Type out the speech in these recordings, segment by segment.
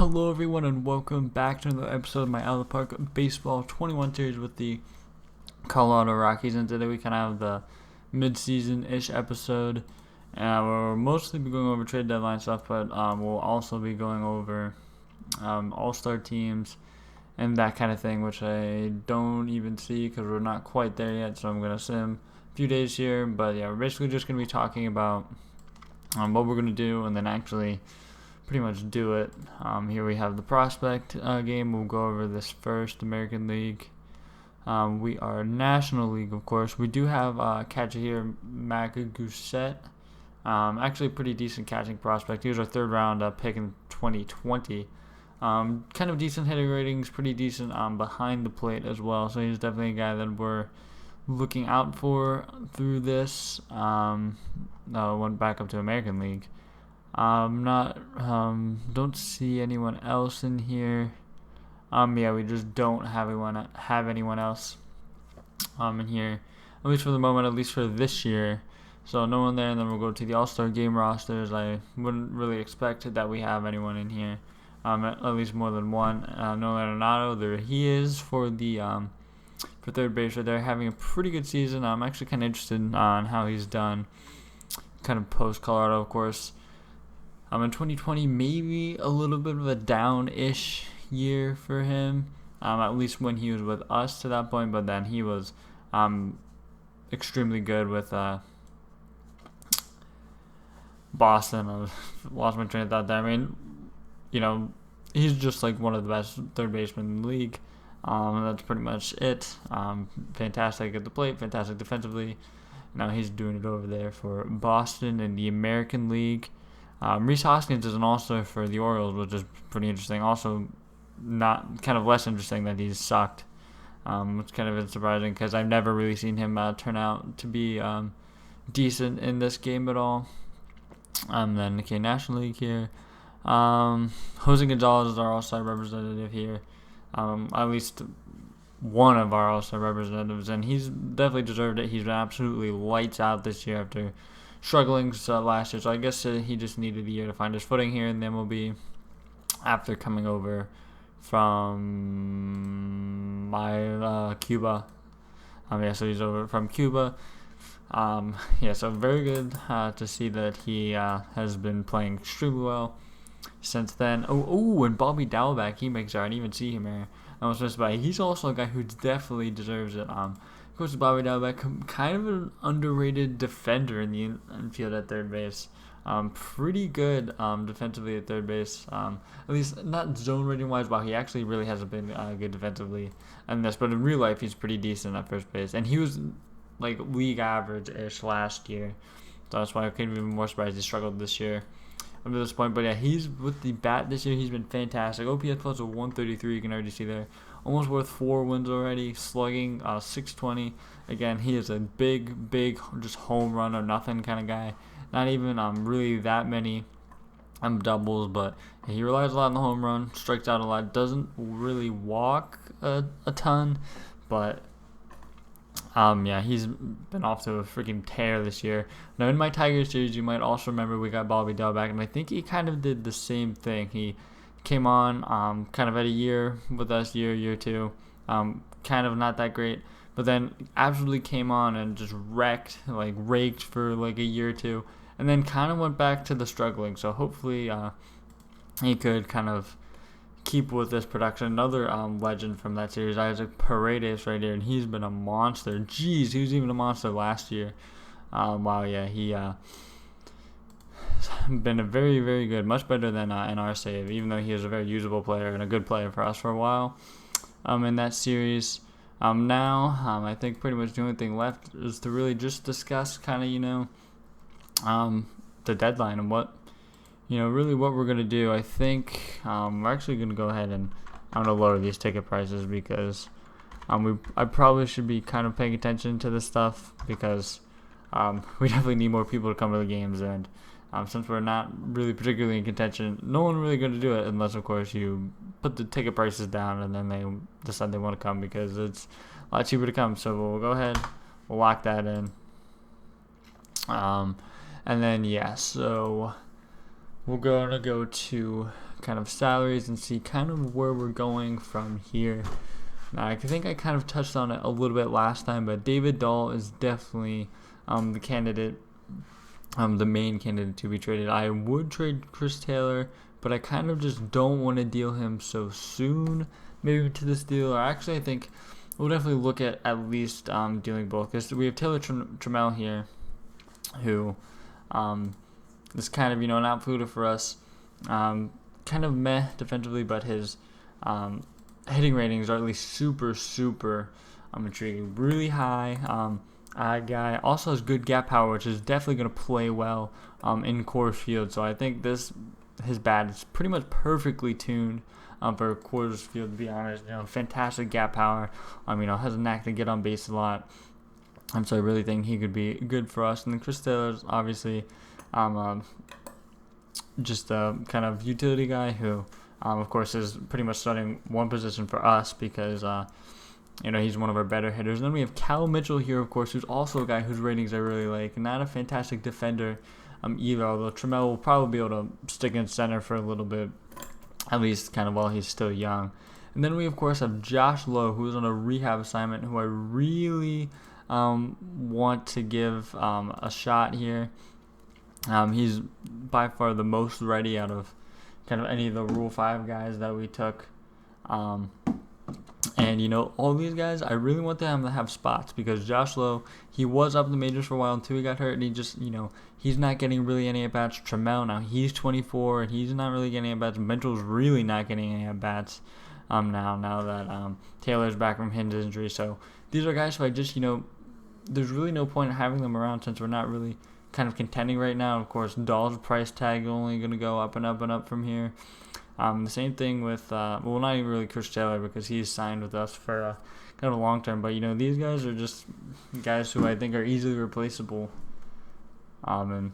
Hello everyone and welcome back to another episode of my Out of the Park Baseball 21 series with the Colorado Rockies, and today we kind of have the mid-season-ish episode. We'll mostly be going over trade deadline stuff, but we'll also be going over all-star teams and that kind of thing, which I don't even see because we're not quite there yet, so I'm going to sim a few days here. But yeah, we're basically just going to be talking about what we're going to do and then actually pretty much do it. Here we have the prospect game. We'll go over this first, American League. We are National League, of course. We do have catcher here, Macaguset. Actually a pretty decent catching prospect. He was our third round pick in 2020. Kind of decent hitting ratings, pretty decent behind the plate as well. So he's definitely a guy that we're looking out for through this. Went back up to American League. Don't see anyone else in here. Yeah, we just don't have anyone else in here, at least for the moment, at least for this year. So no one there, and then we'll go to the All-Star game rosters. I wouldn't really expect that we have anyone in here, at least more than one. Nolan Arenado, there he is for the for third base. They're having a pretty good season. I'm actually kind of interested on how he's done, kind of post Colorado, of course. In 2020, maybe a little bit of a down-ish year for him, at least when he was with us to that point, but then he was extremely good with Boston. I lost my train of thought there. I mean, he's just like one of the best third basemen in the league. That's pretty much it. Fantastic at the plate, fantastic defensively. Now he's doing it over there for Boston in the American League. Rhys Hoskins is an all-star for the Orioles, which is pretty interesting. Also, not kind of less interesting that he's sucked, which kind of is surprising because I've never really seen him turn out to be decent in this game at all. Then National League here. Jose Gonzalez is our all-star representative here, at least one of our all-star representatives, and he's definitely deserved it. He's been absolutely lights out this year after struggling last year, so I guess he just needed a year to find his footing here, and then we'll be after coming over from Cuba. So he's over from Cuba. So very good to see that he has been playing extremely well since then. And Bobby Dowell back. He makes it. I didn't even see him here. I was supposed to buy. He's also a guy who definitely deserves it. Of course, Bobby Dowell, kind of an underrated defender in the infield at third base. Pretty good defensively at third base. At least not zone rating wise. Wow, he actually really hasn't been good defensively in this, but in real life, he's pretty decent at first base. And he was like league average-ish last year. So that's why I couldn't be even more surprised he struggled this year up to this point. But yeah, he's with the bat this year. He's been fantastic. OPS plus a 133. You can already see there. Almost worth 4 wins already. Slugging 620. Again, he is a big, just home run or nothing kind of guy. Not even really that many doubles, but he relies a lot on the home run. Strikes out a lot. Doesn't really walk a ton, but he's been off to a freaking tear this year. Now, in my Tigers series, you might also remember we got Bobby Dell back, and I think he kind of did the same thing. He came on kind of at a year with us, year two, kind of not that great, but then absolutely came on and just raked for like a year or two, and then kind of went back to the struggling. So hopefully he could kind of keep with this production. Another legend from that series, Isaac Paredes right here, and he's been a monster. Jeez, he was even a monster last year. He been a very, very good, much better than NR save, even though he was a very usable player and a good player for us for a while in that series. I think pretty much the only thing left is to really just discuss kind of, the deadline and what we're going to do. I think we're actually going to go ahead and I'm going to lower these ticket prices because I probably should be kind of paying attention to this stuff because we definitely need more people to come to the games, and since we're not really particularly in contention, no one really going to do it unless, of course, you put the ticket prices down and then they decide they want to come because it's a lot cheaper to come. So we'll go ahead, we'll lock that in. And then, so we're going to go to kind of salaries and see kind of where we're going from here. Now, I think I kind of touched on it a little bit last time, but David Dowell is definitely the candidate, the main candidate to be traded. I would trade Chris Taylor, but I kind of just don't want to deal him so soon, maybe to this deal. Or actually, I think we'll definitely look at least dealing both, because we have Taylor Trammell here, who is kind of, an outfielder for us. Kind of meh defensively, but his hitting ratings are at least super intriguing. Really high guy. Also has good gap power, which is definitely going to play well in Coors Field. So I think his bat is pretty much perfectly tuned for Coors Field, to be honest. Fantastic gap power. Has a knack to get on base a lot. So I really think he could be good for us. And then Chris Taylor's obviously just a kind of utility guy who, of course, is pretty much starting one position for us because, he's one of our better hitters. And then we have Cal Mitchell here, of course, who's also a guy whose ratings I really like. Not a fantastic defender either, although Trammell will probably be able to stick in center for a little bit, at least kind of while he's still young. And then we, of course, have Josh Lowe, who's on a rehab assignment, who I really want to give a shot here. He's by far the most ready out of kind of any of the Rule 5 guys that we took. And, all these guys, I really want them to have spots, because Josh Lowe, he was up in the majors for a while until he got hurt, and he just, he's not getting really any at-bats. Trammell, now he's 24, and he's not really getting at-bats. Mitchell's really not getting any at-bats now that Taylor's back from his injury. So these are guys who I just, there's really no point in having them around since we're not really kind of contending right now. Of course, Dawes' price tag only going to go up and up and up from here. The same thing with, not even really Chris Taylor, because he's signed with us for kind of a long term. But, these guys are just guys who I think are easily replaceable. And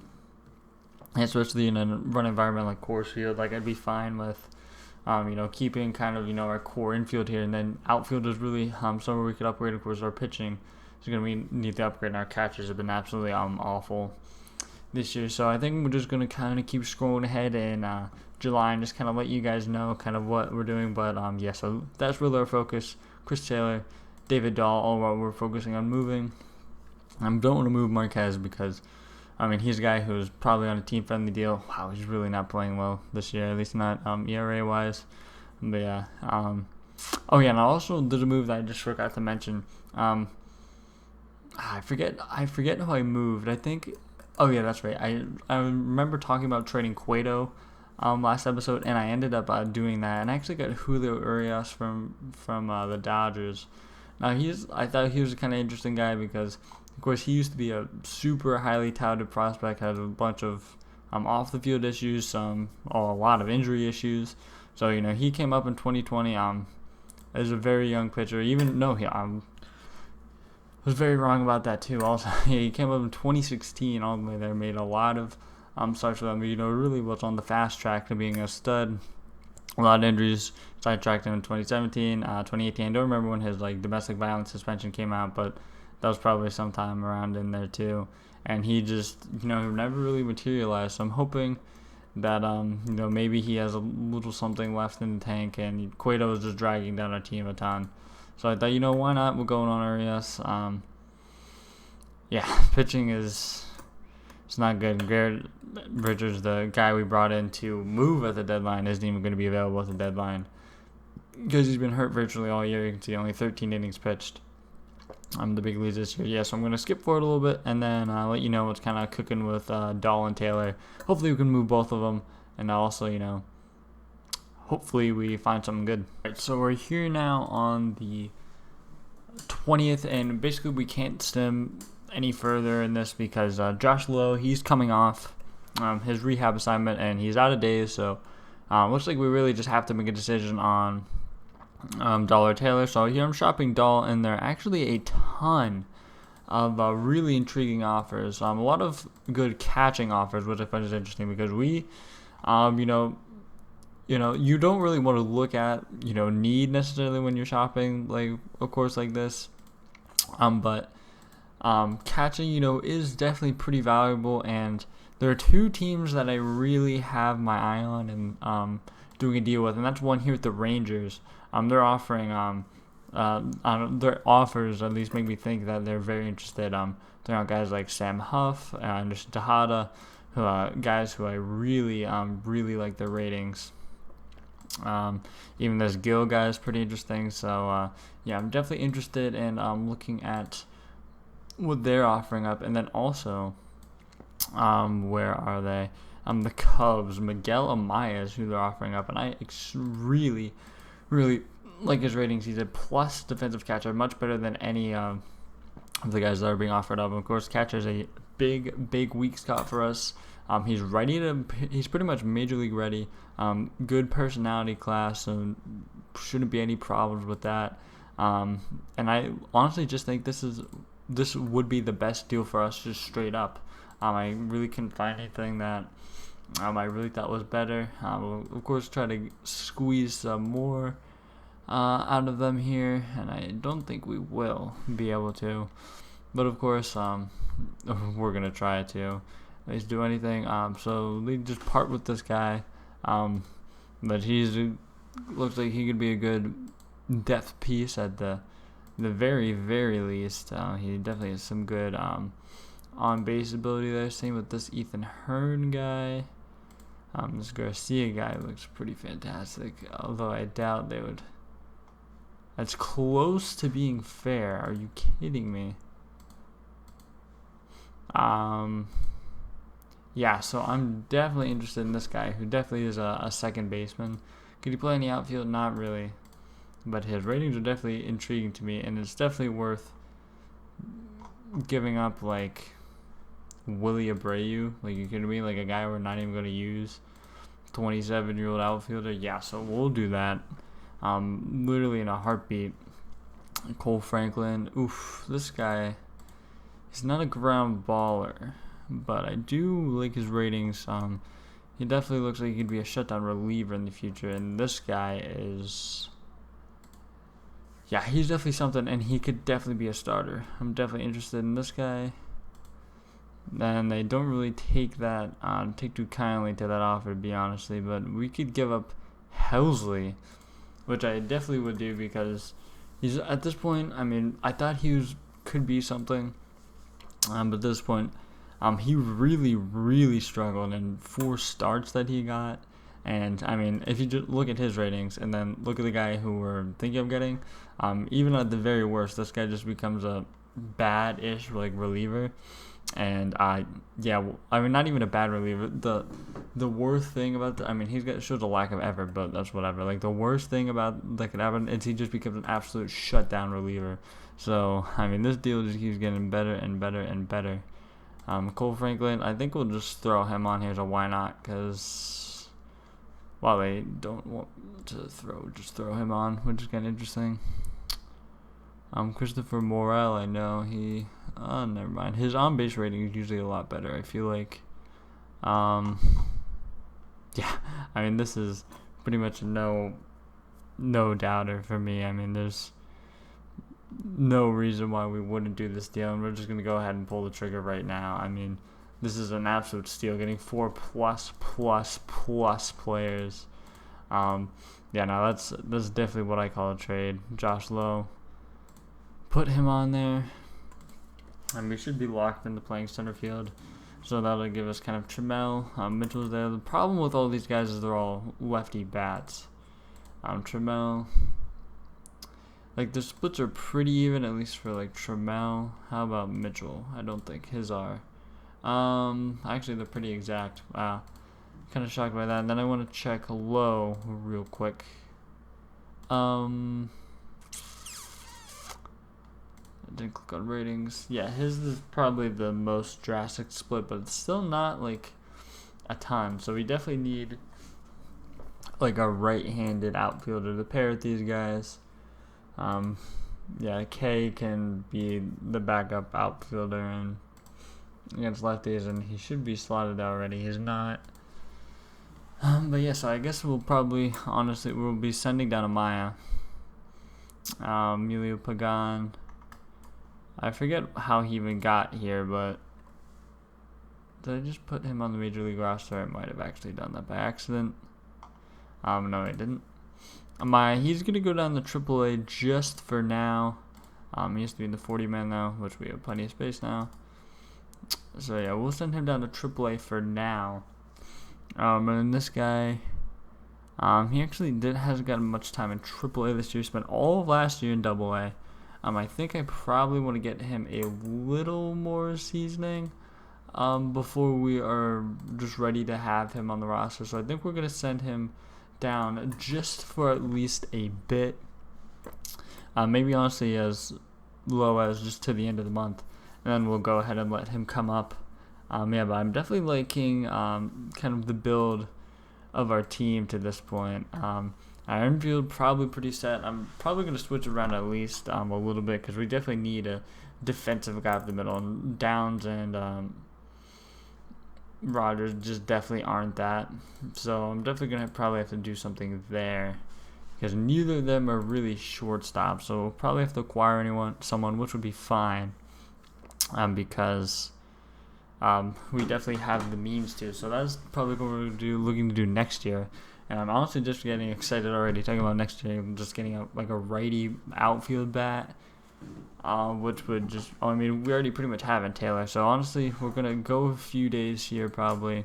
especially in a run environment like Coors Field, I'd be fine with, keeping kind of, our core infield here. And then outfield is really somewhere we could upgrade. Of course, our pitching is going to need the upgrade, and our catchers have been absolutely awful this year. So I think we're just going to kind of keep scrolling ahead in July and just kind of let you guys know kind of what we're doing. But so that's really our focus. Chris Taylor, David Dowell, all what we're focusing on moving. I don't want to move Marquez because he's a guy who's probably on a team-friendly deal. Wow, he's really not playing well this year, at least not ERA-wise. But yeah. And also there's a move that I just forgot to mention. I forget how I moved. I think. Oh yeah, that's right. I remember talking about trading Cueto last episode, and I ended up doing that, and I actually got Julio Urias from the Dodgers. Now I thought he was a kind of interesting guy because, of course, he used to be a super highly touted prospect, has a bunch of off the field issues, a lot of injury issues. So he came up in 2020 as a very young pitcher. Was very wrong about that too. Also, he came up in 2016 all the way there, made a lot of starts for them. Really was on the fast track to being a stud. A lot of injuries sidetracked him in 2017, 2018. I don't remember when his domestic violence suspension came out, but that was probably sometime around in there too. And he just never really materialized. So I'm hoping that maybe he has a little something left in the tank, and Cueto is just dragging down our team a ton. So I thought, why not? We're going on Urias. Pitching it's not good. Garrett Richards, the guy we brought in to move at the deadline, isn't even going to be available at the deadline because he's been hurt virtually all year. You can see only 13 innings pitched. The big leagues this year. So I'm going to skip forward a little bit and then let you know what's kind of cooking with Dowell and Taylor. Hopefully we can move both of them, and also, hopefully we find something good. Alright, so we're here now on the 20th, and basically we can't stem any further in this because Josh Lowe, he's coming off his rehab assignment, and he's out of days, so looks like we really just have to make a decision on Dowell or Taylor. So here I'm shopping Dowell, and there are actually a ton of really intriguing offers. A lot of good catching offers, which I find is interesting because we, you don't really want to look at, need necessarily when you're shopping, of course, like this. But catching, is definitely pretty valuable. And there are two teams that I really have my eye on. And, doing a deal with, and that's one here at the Rangers. They're offering their offers at least make me think that they're very interested. They're on guys like Sam Huff, Anderson Tejada, guys who I really like their ratings. Even this Gill guy is pretty interesting. So yeah, I'm definitely interested in looking at what they're offering up, and then also where are they? The Cubs, Miguel Amaya is who they're offering up, and I really like his ratings. He's a plus defensive catcher, much better than any of the guys that are being offered up. Of course, catcher is a big weak spot for us. He's pretty much major league ready. Good personality class, so shouldn't be any problems with that. And I honestly just think this would be the best deal for us, just straight up. I really couldn't find anything that I really thought was better. We'll of course try to squeeze some more out of them here, and I don't think we will be able to. But of course, we're gonna try to at least do anything. So they just part with this guy. But looks like he could be a good depth piece at the very least. He definitely has some good on base ability there. Same with this Ethan Hearn guy. This Garcia guy looks pretty fantastic, although I doubt they would. That's close to being fair. Are you kidding me? Yeah, so I'm definitely interested in this guy, who definitely is a second baseman. Could he play in the outfield? Not really. But his ratings are definitely intriguing to me, and it's definitely worth giving up, like, Willie Abreu. Like, you kidding me? Like, a guy we're not even going to use. 27-year-old outfielder. Yeah, so we'll do that. Literally in a heartbeat. Nicole Franklin. Oof, this guy, he's not a ground baller, but I do like his ratings. He definitely looks like he could be a shutdown reliever in the future, and this guy is, yeah, he's definitely something, and he could definitely be a starter. I'm definitely interested in this guy. And they don't really take too kindly to that offer, to be honestly, but we could give up Helsley, which I definitely would do, because he's at this point, I mean, I thought could be something, but at this point, he really struggled in 4 starts that he got. And I mean, if you just look at his ratings and then look at the guy who we're thinking of getting, even at the very worst, this guy just becomes a bad-ish like reliever. And yeah, I mean, not even a bad reliever. The worst thing about shows a lack of effort, but that's whatever. Like, the worst thing about that could happen is he just becomes an absolute shutdown reliever. So I mean, this deal just keeps getting better and better and better. Cole Franklin, I think we'll just throw him on here, so why not? Because, well, they don't want to just throw him on, which is kind of interesting. Christopher Morel, I know never mind. His on-base rating is usually a lot better, I feel like. Yeah, I mean, this is pretty much no doubter for me. I mean, there's no reason why we wouldn't do this deal, and we're just going to go ahead and pull the trigger right now. I mean, this is an absolute steal, getting 4 plus players. Yeah, no, that's definitely what I call a trade. Josh Lowe, put him on there, and we should be locked into playing center field. So that'll give us kind of Trammell. Mitchell's there. The problem with all these guys is they're all lefty bats. Trammell, like, the splits are pretty even, at least for like Trammell. How about Mitchell? I don't think his are. Actually, they're pretty exact. Wow, kind of shocked by that. And then I want to check Lowe real quick. I didn't click on ratings. Yeah, his is probably the most drastic split, but it's still not like a ton. So we definitely need like a right-handed outfielder to pair with these guys. Yeah, K can be the backup outfielder and against lefties, and he should be slotted already. He's not. But yeah, so I guess we'll be sending down Amaya. Emilio Pagan. I forget how he even got here, but did I just put him on the Major League roster? I might have actually done that by accident. No, he didn't. He's gonna go down to AAA just for now. He used to be in the 40-man now, which we have plenty of space now. So yeah, we'll send him down to AAA for now. And then this guy, he actually hasn't gotten much time in AAA this year. He spent all of last year in AA. I think I probably want to get him a little more seasoning before we are just ready to have him on the roster. So I think we're going to send him down just for at least a bit. Maybe honestly as low as just to the end of the month. And then we'll go ahead and let him come up. But I'm definitely liking kind of the build of our team to this point. Our infield probably pretty set. I'm probably going to switch around at least a little bit because we definitely need a defensive guy up the middle. And Downs and Rogers just definitely aren't that. So I'm definitely going to probably have to do something there because neither of them are really shortstops. So we'll probably have to acquire someone, which would be fine because we definitely have the means to. So that's probably what we're looking to do next year. And I'm honestly just getting excited already talking about next year. I'm just getting a righty outfield bat, which would just, we already pretty much have it, Taylor. So honestly, we're going to go a few days here probably,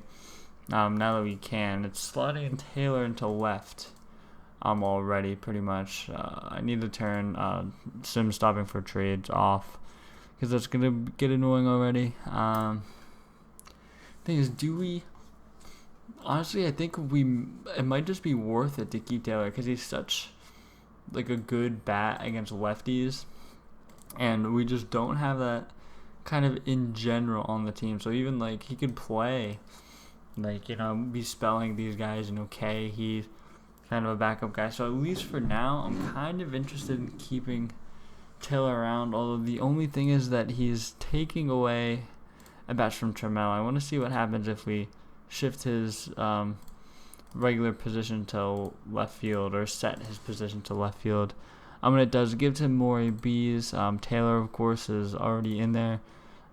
now that we can. It's slotting Taylor into left already pretty much. I need to turn sim stopping for trades off because that's going to get annoying already. Thing is, honestly, I think it might just be worth it to keep Taylor because he's such a good bat against lefties, and we just don't have that kind of in general on the team. So even he could play, be spelling these guys and okay, he's kind of a backup guy. So at least for now, I'm kind of interested in keeping Taylor around. Although the only thing is that he's taking away a bat from Trammell. I want to see what happens if we shift his regular position to left field or set his position to left field. It does give him more ABs. Taylor, of course, is already in there.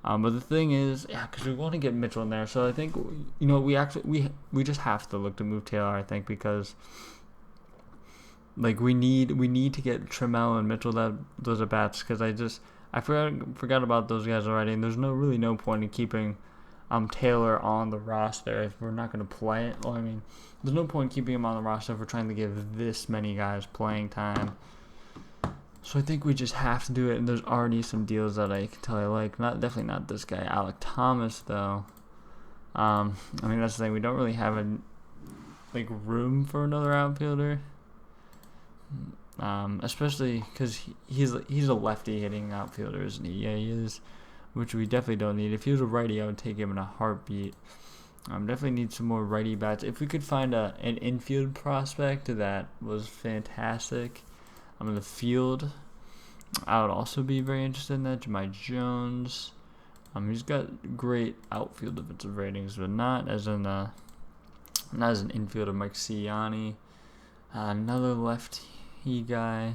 But the thing is, because we want to get Mitchell in there. So I think, we just have to look to move Taylor, I think, because we need to get Trammell and Mitchell those at bats because I forgot about those guys already, and there's really no point in keeping Taylor on the roster if we're not going to play it. There's no point in keeping him on the roster if we're trying to give this many guys playing time. So I think we just have to do it, and there's already some deals that I can tell I like. Definitely not this guy, Alec Thomas, though. That's the thing. We don't really have room for another outfielder. Especially because he's a lefty hitting outfielder, isn't he? Yeah, he is, which we definitely don't need. If he was a righty, I would take him in a heartbeat. Definitely need some more righty bats. If we could find an infield prospect that was fantastic in the field, I would also be very interested in that. Jahmai Jones, he's got great outfield defensive ratings, but not as an infielder. Mike Ciani, another lefty guy.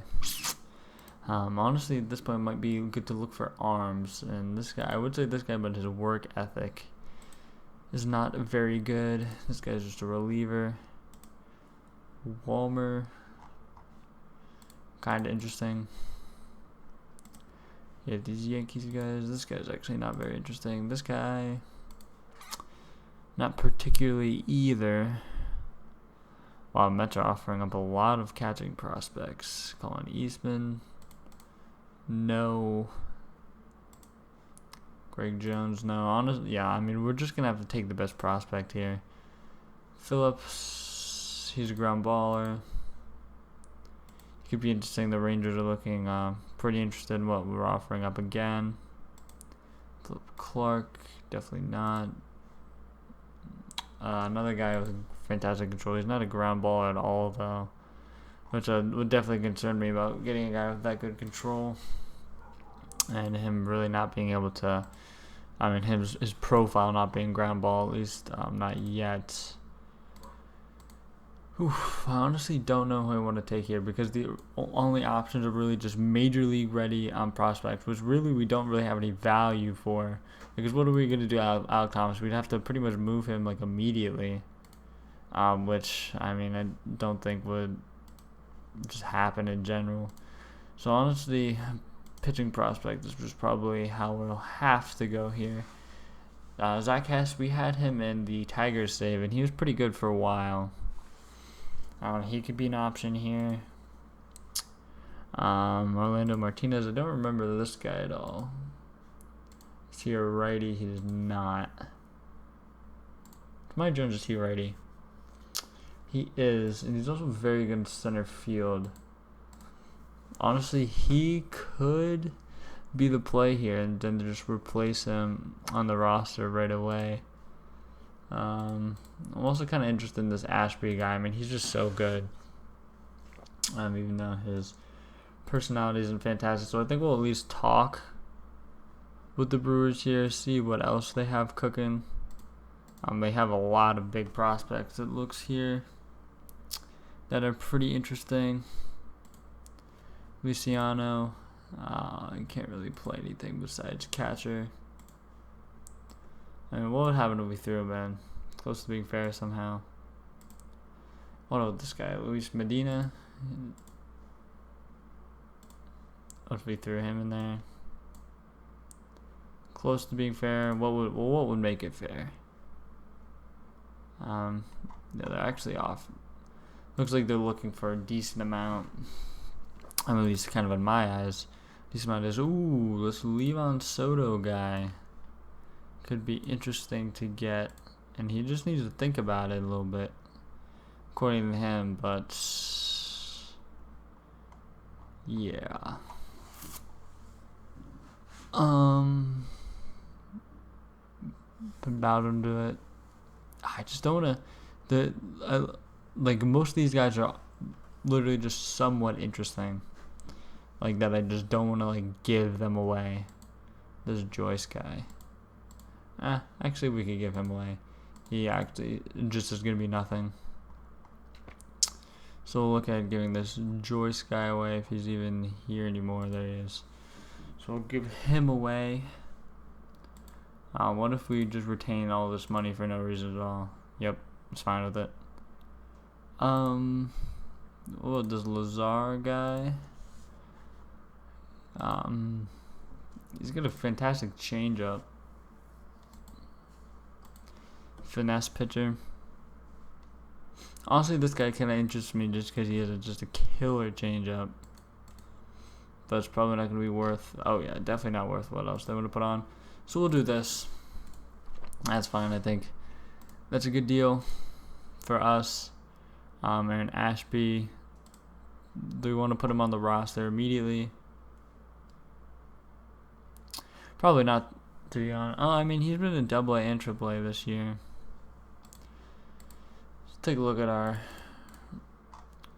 Honestly, at this point, it might be good to look for arms. And this guy, I would say this guy, but his work ethic is not very good. This guy's just a reliever. Walmer, kind of interesting. Yeah, these Yankees guys, this guy's actually not very interesting. This guy, not particularly either. Wow, Mets are offering up a lot of catching prospects. Colin Eastman. No. Greg Jones, no. Honestly, we're just going to have to take the best prospect here. Phillips, he's a ground baller. It could be interesting. The Rangers are looking pretty interested in what we're offering up again. Philip Clark, definitely not. Another guy with fantastic control. He's not a ground baller at all, though, which would definitely concern me about getting a guy with that good control and him really not being able to. His profile not being ground ball, at least not yet. I honestly don't know who I want to take here because the only options are really just major league ready prospects, which really we don't really have any value for. Because what are we going to do, Alec Thomas? We'd have to pretty much move him immediately. which I mean I don't think would just happen in general. So honestly, pitching prospect is just probably how we'll have to go here. Zach Hess, we had him in the Tigers save, and he was pretty good for a while. He could be an option here. Orlando Martinez, I don't remember this guy at all. Is he a righty? He is not. Mike Jones, is he righty? He is, and he's also very good in center field. Honestly, he could be the play here, and then just replace him on the roster right away. I'm also kind of interested in this Ashby guy. I mean, he's just so good. Even though his personality isn't fantastic, so I think we'll at least talk with the Brewers here, see what else they have cooking. They have a lot of big prospects, it looks here, that are pretty interesting. Luciano, I can't really play anything besides catcher. I mean, what would happen if we threw him in? Close to being fair somehow. What about this guy, Luis Medina? What if we threw him in there? Close to being fair. What would make it fair? Yeah, they're actually off. Looks like they're looking for a decent amount. At least kind of in my eyes. Decent amount is, ooh, this Levon Soto guy could be interesting to get. And he just needs to think about it a little bit, according to him, but yeah. About him to it. I just don't want to. Like most of these guys are literally just somewhat interesting. Like that, I just don't want to like give them away. This Joyce guy. Actually, we could give him away. He actually just is gonna be nothing. So we'll look at giving this Joyce guy away if he's even here anymore. There he is. So we'll give him away. What if we just retain all this money for no reason at all? Yep, it's fine with it. What about this Lazar guy? He's got a fantastic changeup. Finesse pitcher. Honestly, this guy kind of interests me just because he has just a killer changeup. But it's probably not going to be worth. Oh yeah, definitely not worth what else they want to put on. So we'll do this. That's fine, I think. That's a good deal for us. Aaron Ashby. Do we want to put him on the roster immediately? Probably not, to be honest. Oh, I mean, he's been in AA and AAA this year. Let's take a look at our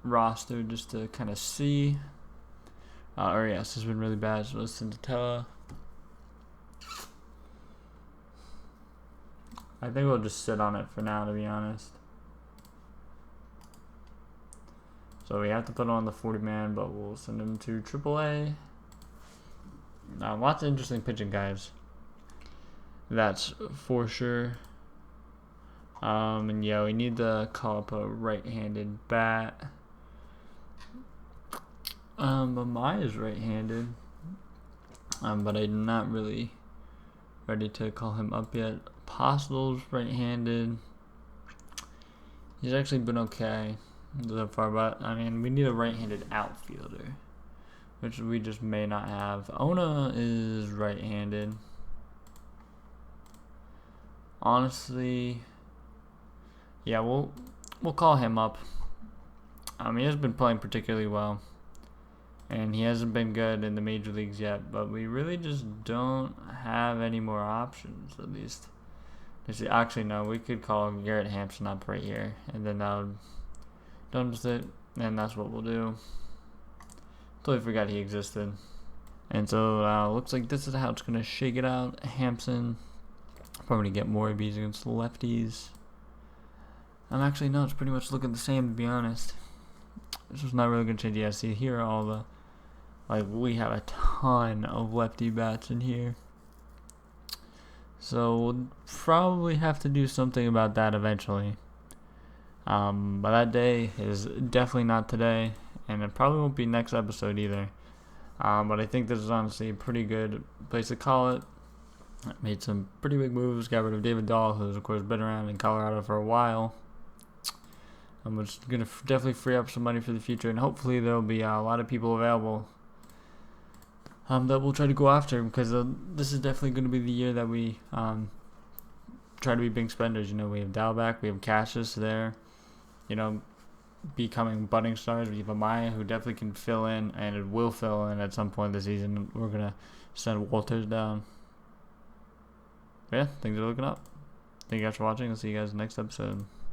roster just to kind of see. Urias has been really bad, so listen to Tella. I think we'll just sit on it for now, to be honest. So we have to put him on the 40-man, but we'll send him to AAA. Lots of interesting pitching guys. That's for sure. And yeah, we need to call up a right-handed bat. Maya's right-handed. But I'm not really ready to call him up yet. Postle's right-handed. He's actually been okay so far, but I mean, we need a right-handed outfielder, which we just may not have. Ona is right-handed. Honestly, yeah, we'll call him up. He hasn't been playing particularly well, and he hasn't been good in the major leagues yet, but we really just don't have any more options, at least. Actually, no, we could call Garrett Hampson up right here, and then that would done with it, and that's what we'll do. Totally forgot he existed. And so, looks like this is how it's going to shake it out. Hampson, probably get more ABs against the lefties. Actually, no, it's pretty much looking the same, to be honest. This was not really going to change. Yeah, see, here are all the, like, we have a ton of lefty bats in here. So we'll probably have to do something about that eventually. But that day is definitely not today, and it probably won't be next episode either. But I think this is honestly a pretty good place to call it. Made some pretty big moves. Got rid of David Dowell, who's of course been around in Colorado for a while. I'm just gonna definitely free up some money for the future, and hopefully there'll be a lot of people available that we'll try to go after, because this is definitely going to be the year that we try to be big spenders. We have Dowell back, we have Cassius there, becoming budding stars. We have Amaya, who definitely can fill in, and it will fill in at some point this season. We're going to send Walters down. But yeah, things are looking up. Thank you guys for watching. I'll see you guys next episode.